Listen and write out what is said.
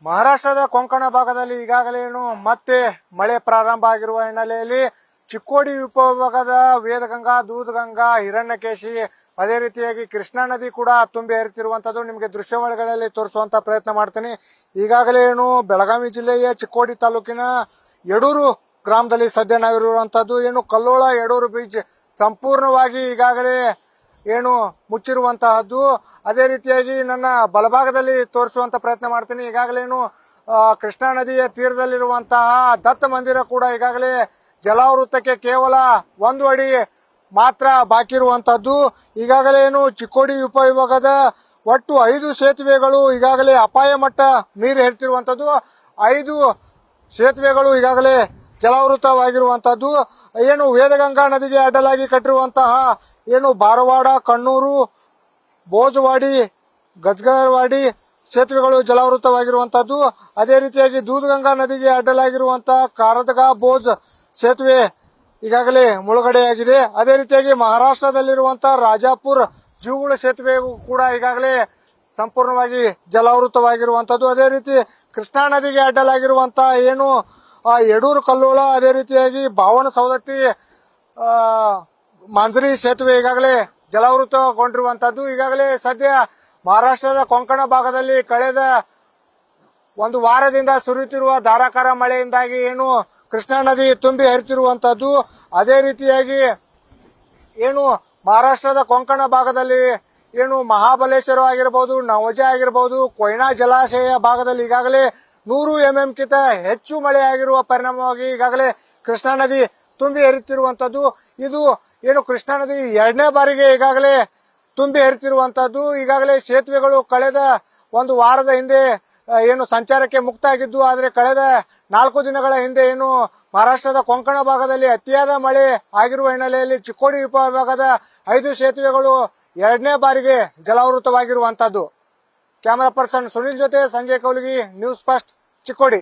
ಮಹಾರಾಷ್ಟ್ರದ ಕೊಂಕಣ ಭಾಗದಲ್ಲಿ ಈಗಾಗಲೇ ಮತ್ತೆ ಮಳೆ ಪ್ರಾರಂಭ ಆಗಿರುವ ಹಿನ್ನೆಲೆಯಲ್ಲಿ ಚಿಕ್ಕೋಡಿ ಉಪವಿಭಾಗದ ವೇದಗಂಗಾ, ದೂದಗಂಗಾ, ಹಿರಣ್ಯಕೇಶಿ, ಅದೇ ರೀತಿಯಾಗಿ ಕೃಷ್ಣಾ ನದಿ ಕೂಡ ತುಂಬಿ ಹರಿತಿರುವಂತದ್ದು ನಿಮಗೆ ದೃಶ್ಯಾವಳಿಗಳಲ್ಲಿ ತೋರಿಸುವಂತ ಪ್ರಯತ್ನ ಮಾಡ್ತೀನಿ. ಈಗಾಗಲೇ ಬೆಳಗಾವಿ ಜಿಲ್ಲೆಯ ಚಿಕ್ಕೋಡಿ ತಾಲೂಕಿನ ಯಡೂರು ಗ್ರಾಮದಲ್ಲಿ ಸದ್ಯ ನಾವಿರುವಂತದ್ದು ಕಲ್ಲೋಳ ಯಡೂರು ಬ್ರಿಡ್ಜ್ ಸಂಪೂರ್ಣವಾಗಿ ಈಗಾಗಲೇ ಮುಚ್ಚಿರುವಂತಹದ್ದು. ಅದೇ ರೀತಿಯಾಗಿ ನನ್ನ ಬಲಭಾಗದಲ್ಲಿ ತೋರಿಸುವಂತ ಪ್ರಯತ್ನ ಮಾಡ್ತೀನಿ. ಈಗಾಗಲೇ ಕೃಷ್ಣಾ ನದಿಯ ತೀರದಲ್ಲಿರುವಂತಹ ದತ್ತ ಮಂದಿರ ಕೂಡ ಈಗಾಗಲೇ ಜಲಾವೃತಕ್ಕೆ ಕೇವಲ 1 ಅಡಿ ಮಾತ್ರ ಬಾಕಿ ಇರುವಂತದ್ದು. ಈಗಾಗಲೇ ಚಿಕ್ಕೋಡಿ ಉಪವಿಭಾಗದ ಒಟ್ಟು 5 ಸೇತುವೆಗಳು ಈಗಾಗಲೇ ಅಪಾಯ ಮಟ್ಟ ಮೀರಿ ಹರಿತಿರುವಂತದ್ದು. 5 ಸೇತುವೆಗಳು ಈಗಾಗಲೇ ಜಲಾವೃತವಾಗಿರುವಂತದ್ದು. ವೇದಗಂಗಾ ನದಿಗೆ ಅಡ್ಡಲಾಗಿ ಕಟ್ಟಿರುವಂತಹ ಬಾರವಾಡ, ಕಣ್ಣೂರು, ಬೋಜವಾಡಿ, ಗಜ್ಗರವಾಡಿ ಸೇತುವೆಗಳು ಜಲಾವೃತವಾಗಿರುವಂತದ್ದು. ಅದೇ ರೀತಿಯಾಗಿ ದೂದಗಂಗಾ ನದಿಗೆ ಅಡ್ಡಲಾಗಿರುವಂತಹ ಕಾರದಗಾ ಬೋಜ್ ಸೇತುವೆ ಈಗಾಗಲೇ ಮುಳುಗಡೆಯಾಗಿದೆ. ಅದೇ ರೀತಿಯಾಗಿ ಮಹಾರಾಷ್ಟ್ರದಲ್ಲಿರುವಂತಹ ರಾಜಾಪುರ್ ಜೂಗುಳ ಸೇತುವೆ ಕೂಡ ಈಗಾಗಲೇ ಸಂಪೂರ್ಣವಾಗಿ ಜಲಾವೃತವಾಗಿರುವಂತದ್ದು. ಅದೇ ರೀತಿ ಕೃಷ್ಣಾ ನದಿಗೆ ಅಡ್ಡಲಾಗಿರುವಂತಹ ಯಡೂರು ಕಲ್ಲೋಳ, ಅದೇ ರೀತಿಯಾಗಿ ಬಾವನ ಸವದತ್ತಿ, ಮಾಂಜರಿ ಸೇತುವೆ ಈಗಾಗಲೇ ಜಲಾವೃತಗೊಂಡಿರುವಂತದ್ದು. ಈಗಾಗಲೇ ಸದ್ಯ ಮಹಾರಾಷ್ಟ್ರದ ಕೊಂಕಣ ಭಾಗದಲ್ಲಿ ಕಳೆದ 1 ವಾರದಿಂದ ಸುರಿಯುತ್ತಿರುವ ಧಾರಾಕಾರ ಮಳೆಯಿಂದಾಗಿ ಕೃಷ್ಣಾ ನದಿ ತುಂಬಿ ಹರಿತಿರುವಂತದ್ದು. ಅದೇ ರೀತಿಯಾಗಿ ಮಹಾರಾಷ್ಟ್ರದ ಕೊಂಕಣ ಭಾಗದಲ್ಲಿ ಮಹಾಬಲೇಶ್ವರ ಆಗಿರಬಹುದು, ನವಜ ಆಗಿರಬಹುದು, ಕೊಯ್ನಾ ಜಲಾಶಯ ಭಾಗದಲ್ಲಿ ಈಗಾಗಲೇ 100 mm ಕಿಂತ ಹೆಚ್ಚು ಮಳೆ ಆಗಿರುವ ಪರಿಣಾಮವಾಗಿ ಈಗಾಗಲೇ ಕೃಷ್ಣಾ ನದಿ ತುಂಬಿ ಹರಿತಿರುವಂತದ್ದು. ಇದು ಕೃಷ್ಣಾ ನದಿ 2ನೇ ಬಾರಿಗೆ ಈಗಾಗಲೇ ತುಂಬಿ ಹರಿತಿರುವಂತದ್ದು. ಈಗಾಗಲೇ ಸೇತುವೆಗಳು ಕಳೆದ 1 ವಾರದ ಹಿಂದೆ ಸಂಚಾರಕ್ಕೆ ಮುಕ್ತ ಆಗಿದ್ದು, ಆದರೆ ಕಳೆದ 4 ದಿನಗಳ ಹಿಂದೆ ಮಹಾರಾಷ್ಟ್ರದ ಕೊಂಕಣ ಭಾಗದಲ್ಲಿ ಅತಿಯಾದ ಮಳೆ ಆಗಿರುವ ಹಿನ್ನೆಲೆಯಲ್ಲಿ ಚಿಕ್ಕೋಡಿ ಉಪವಿಭಾಗದ 5 ಸೇತುವೆಗಳು 2ನೇ ಬಾರಿಗೆ ಜಲಾವೃತವಾಗಿರುವಂತದ್ದು. ಕ್ಯಾಮರಾ ಪರ್ಸನ್ ಸುನಿಲ್ ಜೊತೆ ಸಂಜಯ್ ಕೌಲಗಿ, ನ್ಯೂಸ್ ಫಸ್ಟ್, ಚಿಕ್ಕೋಡಿ.